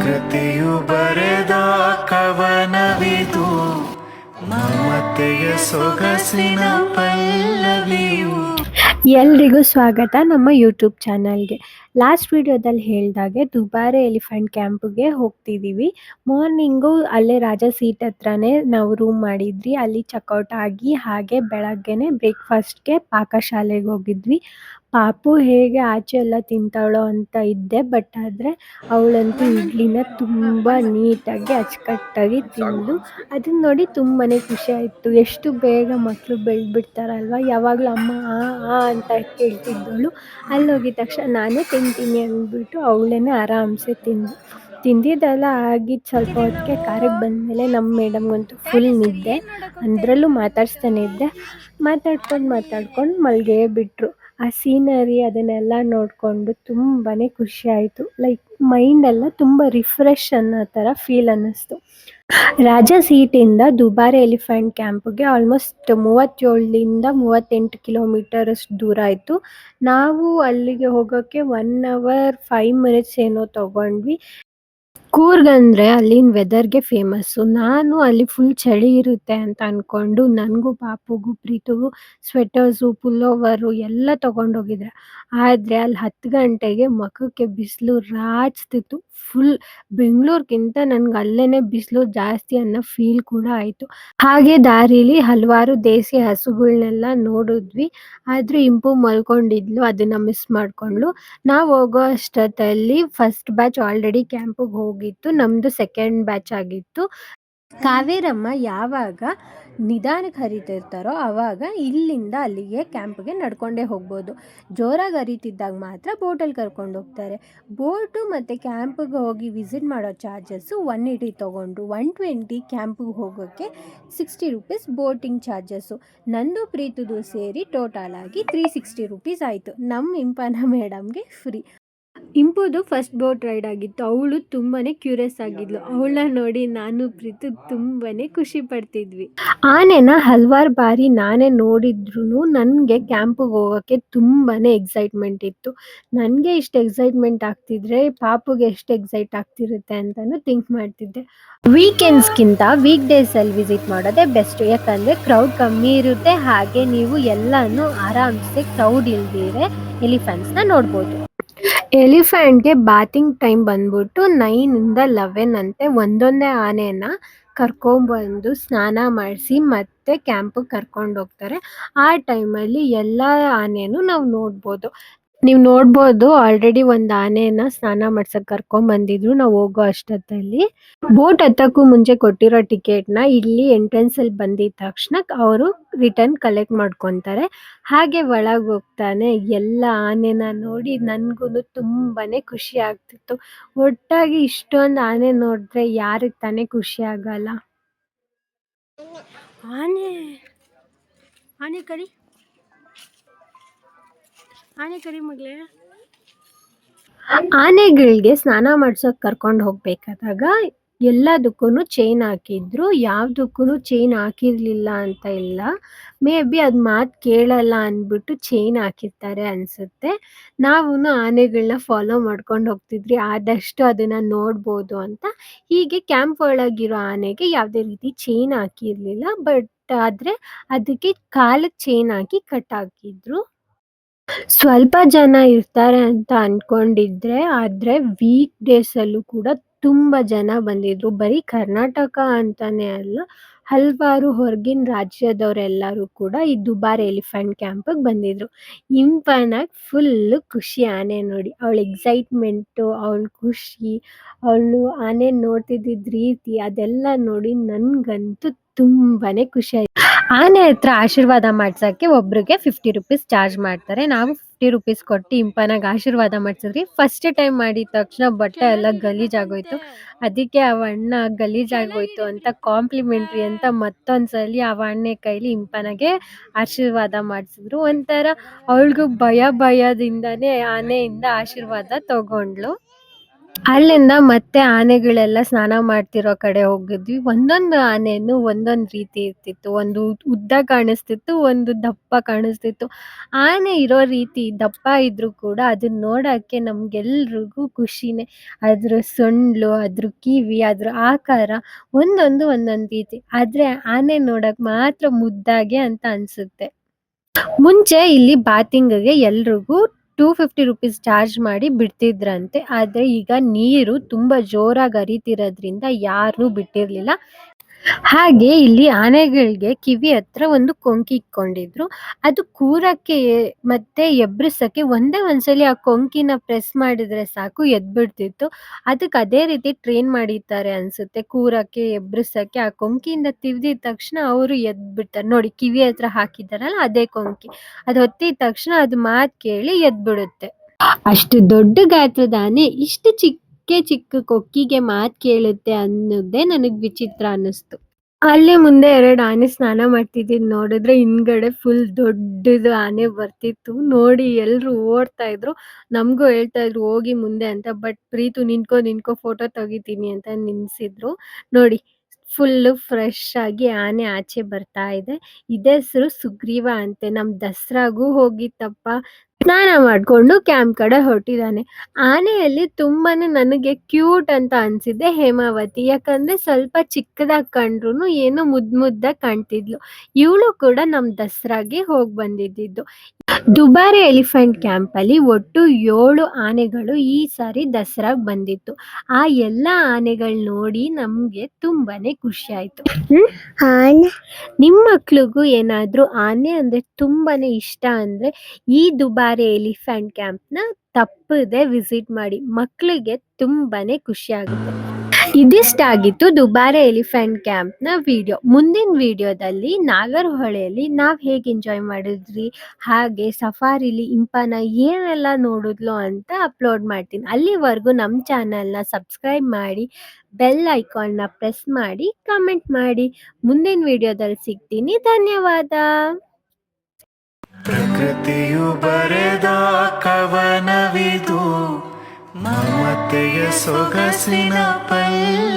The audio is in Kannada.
ಪ್ರಕೃತಿಯು ಬರೆದ ಕವನವಿದು, ಮಮತೆಯ ಸೊಗಸಿನ ಪಲ್ಲವಿಯು. ಎಲ್ರಿಗೂ ಸ್ವಾಗತ ನಮ್ಮ ಯೂಟ್ಯೂಬ್ ಚಾನಲ್ಗೆ. ಲಾಸ್ಟ್ ವಿಡಿಯೋದಲ್ಲಿ ಹೇಳಿದಾಗೆ ದುಬಾರೆ ಎಲಿಫೆಂಟ್ ಕ್ಯಾಂಪ್ಗೆ ಹೋಗ್ತಿದ್ದೀವಿ. ಮಾರ್ನಿಂಗು ಅಲ್ಲೇ ರಾಜಾ ಸೀಟ್ ಹತ್ರನೇ ನಾವು ರೂಮ್ ಮಾಡಿದ್ವಿ. ಅಲ್ಲಿ ಚೆಕ್ಔಟ್ ಆಗಿ ಹಾಗೆ ಬೆಳಗ್ಗೆನೆ ಬ್ರೇಕ್ಫಾಸ್ಟ್ಗೆ ಪಾಕಶಾಲೆಗೆ ಹೋಗಿದ್ವಿ. ಪಾಪು ಹೇಗೆ ಆಚೆ ಎಲ್ಲ ತಿಂತಾಳೋ ಅಂತ ಇದ್ದೆ, ಬಟ್ ಆದರೆ ಅವಳಂತೂ ಇಡ್ಲಿನ ತುಂಬ ನೀಟಾಗಿ ಅಚ್ಚುಕಟ್ಟಾಗಿ ತಿಂದು ಅದನ್ನ ನೋಡಿ ತುಂಬಾ ಖುಷಿ ಆಯಿತು. ಎಷ್ಟು ಬೇಗ ಮಕ್ಕಳು ಬೆಳೆದ್ಬಿಡ್ತಾರಲ್ವ. ಯಾವಾಗಲೂ ಅಮ್ಮ ಆ ಅಂತ ಕೇಳ್ತಿದ್ದವಳು ಅಲ್ಲಿ ಹೋಗಿದ ತಕ್ಷಣ ನಾನೇ ತಿಂತೀನಿ ಅಂದ್ಬಿಟ್ಟು ಅವಳೇನೆ ಆರಾಮ್ಸೆ ತಿಂದಿದ್ದೆಲ್ಲ ಆಗಿದ್ದು ಸ್ವಲ್ಪ ಹೊತ್ತಿಗೆ ಕಾರಿಗೆ ಬಂದಮೇಲೆ ನಮ್ಮ ಮೇಡಮ್ಗಂತೂ ಫುಲ್ ನಿದ್ದೆ. ಅಂದ್ರಲ್ಲೂ ಮಾತಾಡಿಸ್ತಾನೆ ಇದ್ದೆ. ಮಾತಾಡ್ಕೊಂಡು ಮಲ್ಗೇ ಬಿಟ್ಟರು. ಆ ಸೀನರಿ ಅದನ್ನೆಲ್ಲ ನೋಡಿಕೊಂಡು ತುಂಬಾ ಖುಷಿ ಆಯಿತು. ಲೈಕ್ ಮೈಂಡೆಲ್ಲ ತುಂಬ ರಿಫ್ರೆಶ್ ಅನ್ನೋ ಥರ ಫೀಲ್ ಅನ್ನಿಸ್ತು. ರಾಜಾ ಸೀಟಿಂದ ದುಬಾರೆ ಎಲಿಫೆಂಟ್ ಕ್ಯಾಂಪ್ಗೆ ಆಲ್ಮೋಸ್ಟ್ 37 ರಿಂದ 38 ಕಿಲೋಮೀಟರ್ ಅಷ್ಟು ದೂರ ಆಯಿತು. ನಾವು ಅಲ್ಲಿಗೆ ಹೋಗೋಕ್ಕೆ 1 ಅವರ್ 5 ಮಿನಿಟ್ಸ್ ಏನೋ ತೊಗೊಂಡ್ವಿ. ಕೂರ್ಗ್ ಅಂದರೆ ಅಲ್ಲಿನ ವೆದರ್ಗೆ ಫೇಮಸ್ಸು. ನಾನು ಅಲ್ಲಿ ಫುಲ್ ಚಳಿ ಇರುತ್ತೆ ಅಂತ ಅಂದ್ಕೊಂಡು ನನಗೂ ಪಾಪುಗೂ ಪ್ರೀತಿಗೂ ಸ್ವೆಟರ್ಸು ಪುಲ್ಲೋವರು ಎಲ್ಲ ತೊಗೊಂಡೋಗಿದ್ದೆ. ಆದರೆ ಅಲ್ಲಿ 10 ಗಂಟೆಗೆ ಮುಖಕ್ಕೆ ಬಿಸಿಲು ರಾಚ್ತಿತ್ತು. ಫುಲ್ ಬೆಂಗಳೂರಿಗಿಂತ ನನಗೆ ಅಲ್ಲೇ ಬಿಸಿಲು ಜಾಸ್ತಿ ಅನ್ನೋ ಫೀಲ್ ಕೂಡ ಆಯಿತು. ಹಾಗೆ ದಾರಿಲಿ ಹಲವಾರು ದೇಸಿ ಹಸುಗಳನ್ನೆಲ್ಲ ನೋಡಿದ್ವಿ. ಆದರೆ ಇಂಪು ಮಲ್ಕೊಂಡಿದ್ಲು, ಅದನ್ನು ಮಿಸ್ ಮಾಡಿಕೊಂಡ್ಳು. ನಾವು ಹೋಗೋ ಅಷ್ಟೊತ್ತಲ್ಲಿ ಫಸ್ಟ್ ಬ್ಯಾಚ್ ಆಲ್ರೆಡಿ ಕ್ಯಾಂಪಿಗೆ ಹೋಗಿತ್ತು. ನಮ್ಮದು ಸೆಕೆಂಡ್ ಬ್ಯಾಚ್ ಆಗಿತ್ತು. ಕಾವೇರಮ್ಮ ಯಾವಾಗ ನಿಧಾನಕ್ಕೆ ಹರಿತಿರ್ತಾರೋ ಆವಾಗ ಇಲ್ಲಿಂದ ಅಲ್ಲಿಗೆ ಕ್ಯಾಂಪ್ಗೆ ನಡ್ಕೊಂಡೇ ಹೋಗ್ಬೋದು. ಜೋರಾಗಿ ಹರಿತಿದ್ದಾಗ ಮಾತ್ರ ಬೋಟಲ್ಲಿ ಕರ್ಕೊಂಡು ಹೋಗ್ತಾರೆ. ಬೋಟು ಮತ್ತು ಕ್ಯಾಂಪಿಗೆ ಹೋಗಿ ವಿಸಿಟ್ ಮಾಡೋ ಚಾರ್ಜಸ್ಸು 180 ತೊಗೊಂಡ್ರು. 120 ಕ್ಯಾಂಪಿಗೆ ಹೋಗೋಕ್ಕೆ 60 ರೂಪೀಸ್ ಬೋಟಿಂಗ್ ಚಾರ್ಜಸ್ಸು. ನಂದು ಪ್ರೀತಿದು ಸೇರಿ ಟೋಟಲ್ ಆಗಿ 360 ರೂಪೀಸ್ ಆಯಿತು. ನಮ್ಮ ಇಂಪನ ಮೇಡಮ್ಗೆ ಫ್ರೀ. ಇಂಪುದು ಫಸ್ಟ್ ಬೋಟ್ ರೈಡ್ ಆಗಿತ್ತು. ಅವಳು ತುಂಬಾ ಕ್ಯೂರಿಯಸ್ ಆಗಿದ್ಲು. ಅವಳನ್ನ ನೋಡಿ ನಾನು ಪ್ರೀತು ತುಂಬಾ ಖುಷಿ ಪಡ್ತಿದ್ವಿ. ಆನೆನ ಹಲವಾರು ಬಾರಿ ನಾನೇ ನೋಡಿದ್ರು ನನಗೆ ಕ್ಯಾಂಪಿಗೆ ಹೋಗೋಕ್ಕೆ ತುಂಬಾ ಎಕ್ಸೈಟ್ಮೆಂಟ್ ಇತ್ತು. ನನಗೆ ಇಷ್ಟು ಎಕ್ಸೈಟ್ಮೆಂಟ್ ಆಗ್ತಿದ್ರೆ ಪಾಪುಗೆ ಎಷ್ಟು ಎಕ್ಸೈಟ್ ಆಗ್ತಿರುತ್ತೆ ಅಂತಲೂ ಥಿಂಕ್ ಮಾಡ್ತಿದ್ದೆ. ವೀಕೆಂಡ್ಸ್ಗಿಂತ ವೀಕ್ ಡೇಸಲ್ಲಿ ವಿಸಿಟ್ ಮಾಡೋದೇ ಬೆಸ್ಟು. ಯಾಕಂದರೆ ಕ್ರೌಡ್ ಕಮ್ಮಿ ಇರುತ್ತೆ. ಹಾಗೆ ನೀವು ಎಲ್ಲನೂ ಆರಾಮ್ಸೆ ಕ್ರೌಡ್ ಇಲ್ದಿರೆ ಎಲಿಫೆಂಟ್ಸ್ನ ನೋಡ್ಬೋದು. ಎಲಿಫೆಂಟ್ಗೆ ಬಾತಿಂಗ್ ಟೈಮ್ ಬಂದ್ಬಿಟ್ಟು 9 ಇಂದ 11 ಅಂತೆ. ಒಂದೊಂದೇ ಆನೆನ ಕರ್ಕೊಂಡ್ಬಂದು ಸ್ನಾನ ಮಾಡಿಸಿ ಮತ್ತೆ ಕ್ಯಾಂಪಿಗೆ ಕರ್ಕೊಂಡು ಹೋಗ್ತಾರೆ. ಆ ಟೈಮಲ್ಲಿ ಎಲ್ಲ ಆನೆನೂ ನಾವು ನೋಡ್ಬೋದು. ನೀವು ನೋಡ್ಬೋದು ಆಲ್ರೆಡಿ ಒಂದು ಆನೆನ ಸ್ನಾನ ಮಾಡ್ಸಕ್ಕೆ ಕರ್ಕೊಂಡ್ಬಂದಿದ್ರು ನಾವು ಹೋಗೋ ಅಷ್ಟೊತ್ತಲ್ಲಿ. ಬೋಟ್ ಹತ್ತಕ್ಕೂ ಮುಂಚೆ ಕೊಟ್ಟಿರೋ ಟಿಕೆಟ್ನ ಇಲ್ಲಿ ಎಂಟ್ರೆನ್ಸಲ್ಲಿ ಬಂದಿದ ತಕ್ಷಣ ಅವರು ರಿಟರ್ನ್ ಕಲೆಕ್ಟ್ ಮಾಡ್ಕೊತಾರೆ. ಹಾಗೆ ಒಳಗೆ ಹೋಗ್ತಾನೆ ಎಲ್ಲ ಆನೆನ ನೋಡಿ ನನಗೂ ತುಂಬಾ ಖುಷಿ ಆಗ್ತಿತ್ತು. ಒಟ್ಟಾಗಿ ಇಷ್ಟೊಂದು ಆನೆ ನೋಡಿದ್ರೆ ಯಾರಿಗೆ ತಾನೇ ಖುಷಿ ಆಗಲ್ಲ. ಆನೆ ಕರಿ ಮಗಳೇ. ಆನೆಗಳಿಗೆ ಸ್ನಾನ ಮಾಡ್ಸೋಕೆ ಕರ್ಕೊಂಡು ಹೋಗ್ಬೇಕಾದಾಗ ಎಲ್ಲದಕ್ಕೂ ಚೈನ್ ಹಾಕಿದ್ರು. ಯಾವುದಕ್ಕೂ ಚೈನ್ ಹಾಕಿರಲಿಲ್ಲ ಅಂತ ಇಲ್ಲ. ಮೇ ಬಿ ಅದು ಮಾತು ಕೇಳಲ್ಲ ಅಂದ್ಬಿಟ್ಟು ಚೈನ್ ಹಾಕಿರ್ತಾರೆ ಅನಿಸುತ್ತೆ. ನಾವು ಆನೆಗಳನ್ನ ಫಾಲೋ ಮಾಡ್ಕೊಂಡು ಹೋಗ್ತಿದ್ರಿ, ಆದಷ್ಟು ಅದನ್ನು ನೋಡ್ಬೋದು ಅಂತ. ಹೀಗೆ ಕ್ಯಾಂಪ್ ಒಳಗಿರೋ ಆನೆಗೆ ಯಾವುದೇ ರೀತಿ ಚೈನ್ ಹಾಕಿರಲಿಲ್ಲ. ಬಟ್ ಆದರೆ ಅದಕ್ಕೆ ಕಾಲಿಗೆ ಚೈನ್ ಹಾಕಿ ಕಟ್ ಹಾಕಿದ್ರು. ಸ್ವಲ್ಪ ಜನ ಇರ್ತಾರೆ ಅಂತ ಅಂದ್ಕೊಂಡಿದ್ರೆ, ಆದರೆ ವೀಕ್ ಡೇಸಲ್ಲೂ ಕೂಡ ತುಂಬ ಜನ ಬಂದಿದ್ರು. ಬರೀ ಕರ್ನಾಟಕ ಅಂತಲೇ ಅಲ್ಲ, ಹಲವಾರು ಹೊರಗಿನ ರಾಜ್ಯದವರೆಲ್ಲರೂ ಕೂಡ ಈ ದುಬಾರೆ ಎಲಿಫೆಂಟ್ ಕ್ಯಾಂಪಿಗೆ ಬಂದಿದ್ರು. ಇಂಪನಾಗಿ ಫುಲ್ಲು ಖುಷಿ ಆನೆ ನೋಡಿ. ಅವಳ ಎಕ್ಸೈಟ್ಮೆಂಟು, ಅವಳ ಖುಷಿ, ಅವಳು ಆನೆ ನೋಡ್ತಿದ್ದಿದ್ದ ರೀತಿ ಅದೆಲ್ಲ ನೋಡಿ ನನಗಂತೂ ತುಂಬಾ ಖುಷಿ ಆಯಿತು. ಆನೆ ಹತ್ರ ಆಶೀರ್ವಾದ ಮಾಡ್ಸೋಕ್ಕೆ ಒಬ್ರಿಗೆ 50 ರೂಪೀಸ್ ಚಾರ್ಜ್ ಮಾಡ್ತಾರೆ. ನಾವು 50 ರೂಪೀಸ್ ಕೊಟ್ಟು ಇಂಪನಾಗಿ ಆಶೀರ್ವಾದ ಮಾಡಿಸಿದ್ರಿ. ಫಸ್ಟ್ ಟೈಮ್ ಮಾಡಿದ ತಕ್ಷಣ ಬಟ್ಟೆ ಎಲ್ಲ ಗಲೀಜಾಗೋಯ್ತು. ಅದಕ್ಕೆ ಆ ಅಣ್ಣ ಗಲೀಜಾಗೋಯ್ತು ಅಂತ ಕಾಂಪ್ಲಿಮೆಂಟ್ರಿ ಅಂತ ಮತ್ತೊಂದ್ಸಲಿ ಆ ಅಣ್ಣೆ ಕೈಲಿ ಇಂಪನಾಗೆ ಆಶೀರ್ವಾದ ಮಾಡಿಸಿದ್ರು. ಒಂಥರ ಅವಳಿಗೂ ಭಯದಿಂದನೇ ಆನೆಯಿಂದ ಆಶೀರ್ವಾದ ತಗೊಂಡ್ಳು. ಅಲ್ಲಿಂದ ಮತ್ತೆ ಆನೆಗಳೆಲ್ಲ ಸ್ನಾನ ಮಾಡ್ತಿರೋ ಕಡೆ ಹೋಗಿದ್ವಿ. ಒಂದೊಂದು ಆನೆನು ಒಂದೊಂದು ರೀತಿ ಇರ್ತಿತ್ತು. ಒಂದು ಉದ್ದ ಕಾಣಿಸ್ತಿತ್ತು, ಒಂದು ದಪ್ಪ ಕಾಣಿಸ್ತಿತ್ತು. ಆನೆ ಇರೋ ರೀತಿ ದಪ್ಪ ಇದ್ರೂ ಕೂಡ ಅದನ್ನ ನೋಡಕ್ಕೆ ನಮ್ಗೆಲ್ರಿಗೂ ಖುಷಿನೇ. ಅದ್ರ ಸೊಂಡ್ಲು, ಅದ್ರ ಕಿವಿ, ಅದ್ರ ಆಕಾರ ಒಂದೊಂದು ರೀತಿ. ಆದ್ರೆ ಆನೆ ನೋಡಕ್ ಮಾತ್ರ ಮುದ್ದಾಗೆ ಅಂತ ಅನ್ಸುತ್ತೆ. ಮುಂಚೆ ಇಲ್ಲಿ ಬಾತಿಂಗ್ಗೆ ಎಲ್ರಿಗೂ 250 ರುಪೀಸ್ ಚಾರ್ಜ್ ಮಾಡಿ ಬಿಡ್ತಿದ್ರಂತೆ. ಆದ್ರೆ ಈಗ ನೀರು ತುಂಬಾ ಜೋರಾಗಿ ಹರಿತಿರೋದ್ರಿಂದ ಯಾರನ್ನೂ ಬಿಟ್ಟಿರ್ಲಿಲ್ಲ. ಹಾಗೆ ಇಲ್ಲಿ ಆನೆಗಳಿಗೆ ಕಿವಿ ಹತ್ರ ಒಂದು ಕೊಂಕಿ ಇಕ್ಕೊಂಡಿದ್ರು. ಅದು ಕೂರಕ್ಕೆ ಮತ್ತೆ ಎಬ್ರಿಸಕ್ಕೆ ಒಂದೇ ಒಂದ್ಸಲಿ ಆ ಕೊಂಕಿನ ಪ್ರೆಸ್ ಮಾಡಿದ್ರೆ ಸಾಕು ಎದ್ಬಿಡ್ತಿತ್ತು. ಅದಕ್ಕೆ ಅದೇ ರೀತಿ ಟ್ರೈನ್ ಮಾಡಿರ್ತಾರೆ ಅನ್ಸುತ್ತೆ. ಕೂರಕ್ಕೆ ಎಬ್ರಿಸಕ್ಕೆ ಆ ಕೊಂಕಿಯಿಂದ ತಿವ್ದಿದ ತಕ್ಷಣ ಅವರು ಎದ್ಬಿಡ್ತಾರೆ. ನೋಡಿ ಕಿವಿ ಹತ್ರ ಹಾಕಿದಾರಲ್ಲ ಅದೇ ಕೊಂಕಿ. ಅದು ಹೊತ್ತಿದ ತಕ್ಷಣ ಅದು ಮಾತು ಕೇಳಿ ಎದ್ಬಿಡುತ್ತೆ. ಅಷ್ಟು ದೊಡ್ಡ ಗಾತ್ರದ ಆನೆ ಇಷ್ಟು ಚಿಕ್ಕ ಕೊಕ್ಕಿಗೆ ಮಾತು ಕೇಳುತ್ತೆ ಅನ್ನೋದೇ ನನಗ್ ವಿಚಿತ್ರ ಅನ್ನಿಸ್ತು. ಅಲ್ಲೇ ಮುಂದೆ 2 ಆನೆ ಸ್ನಾನ ಮಾಡ್ತಿದ್ದಿದ್ ನೋಡಿದ್ರೆ ಹಿಂದ್ಗಡೆ ಫುಲ್ ದೊಡ್ಡದು ಆನೆ ಬರ್ತಿತ್ತು. ನೋಡಿ ಎಲ್ರು ಓಡ್ತಾ ಇದ್ರು. ನಮ್ಗೂ ಹೇಳ್ತಾ ಇದ್ರು ಹೋಗಿ ಮುಂದೆ ಅಂತ. ಬಟ್ ಪ್ರೀತು ನಿಂತ್ಕೋ ಫೋಟೋ ತೆಗಿತೀನಿ ಅಂತ ನಿಲ್ಸಿದ್ರು. ನೋಡಿ ಫುಲ್ಲು ಫ್ರೆಶ್ ಆಗಿ ಆನೆ ಆಚೆ ಬರ್ತಾ ಇದೆ. ಇದೆಸ್ರು ಸುಗ್ರೀವ ಅಂತೆ. ನಮ್ ದಸರಾಗೂ ಹೋಗಿತ್ತಪ್ಪ. ಸ್ನಾನ ಮಾಡ್ಕೊಂಡು ಕ್ಯಾಂಪ್ ಕಡೆ ಹೊರಟಿದ್ದಾನೆ. ಆನೆಯಲ್ಲಿ ತುಂಬಾನೇ ನನಗೆ ಕ್ಯೂಟ್ ಅಂತ ಅನ್ಸಿದ್ದೆ ಹೇಮಾವತಿ. ಯಾಕಂದ್ರೆ ಸ್ವಲ್ಪ ಚಿಕ್ಕದಾಗಿ ಕಂಡ್ರುನು ಏನೋ ಮುದ್ದಾಗಿ ಕಾಣ್ತಿದ್ಲು. ಇವಳು ಕೂಡ ನಮ್ ದಸರಾಗೆ ಹೋಗಿ ಬಂದಿದ್ದು. ದುಬಾರೆ ಎಲಿಫೆಂಟ್ ಕ್ಯಾಂಪ್ ಅಲ್ಲಿ ಒಟ್ಟು 7 ಆನೆಗಳು ಈ ಸಾರಿ ದಸರಾಗ್ ಬಂದಿತ್ತು. ಆ ಎಲ್ಲಾ ಆನೆಗಳು ನೋಡಿ ನಮ್ಗೆ ತುಂಬಾನೇ ಖುಷಿ ಆಯ್ತು. ನಿಮ್ ಮಕ್ಳಿಗೂ ಏನಾದ್ರೂ ಆನೆ ಅಂದ್ರೆ ತುಂಬಾನೇ ಇಷ್ಟ ಅಂದ್ರೆ ಈ ದುಬಾರೆ ಎಲಿಫೆಂಟ್ ಕ್ಯಾಂಪ್ ನ ತಪ್ಪದೆ ವಿಸಿಟ್ ಮಾಡಿ. ಮಕ್ಳಿಗೆ ತುಂಬಾನೇ ಖುಷಿ ಆಗುತ್ತೆ. ಇದಿಷ್ಟಾಗಿತ್ತು ದುಬಾರೆ ಎಲಿಫೆಂಟ್ ಕ್ಯಾಂಪ್ ನ ವಿಡಿಯೋ. ಮುಂದಿನ ವಿಡಿಯೋದಲ್ಲಿ ನಾಗರಹೊಳೆಯಲ್ಲಿ ನಾವ್ ಹೇಗೆ ಎಂಜಾಯ್ ಮಾಡಿದ್ರಿ, ಹಾಗೆ ಸಫಾರಿಲಿ ಇಂಪಾನ ಏನೆಲ್ಲ ನೋಡಿದ್ಲು ಅಂತ ಅಪ್ಲೋಡ್ ಮಾಡ್ತೀನಿ. ಅಲ್ಲಿವರೆಗೂ ನಮ್ಮ ಚಾನಲ್ನ ಸಬ್ಸ್ಕ್ರೈಬ್ ಮಾಡಿ, ಬೆಲ್ ಐಕಾನ್ನ ಪ್ರೆಸ್ ಮಾಡಿ, ಕಮೆಂಟ್ ಮಾಡಿ. ಮುಂದಿನ ವಿಡಿಯೋದಲ್ಲಿ ಸಿಗ್ತೀನಿ. ಧನ್ಯವಾದ. ಪ್ರಕೃತಿಯು ಬರೆದ ಕವನವಿದು, ಮಮತೆಯ ಸೊಗಸಿನ ಪಲ್ಲ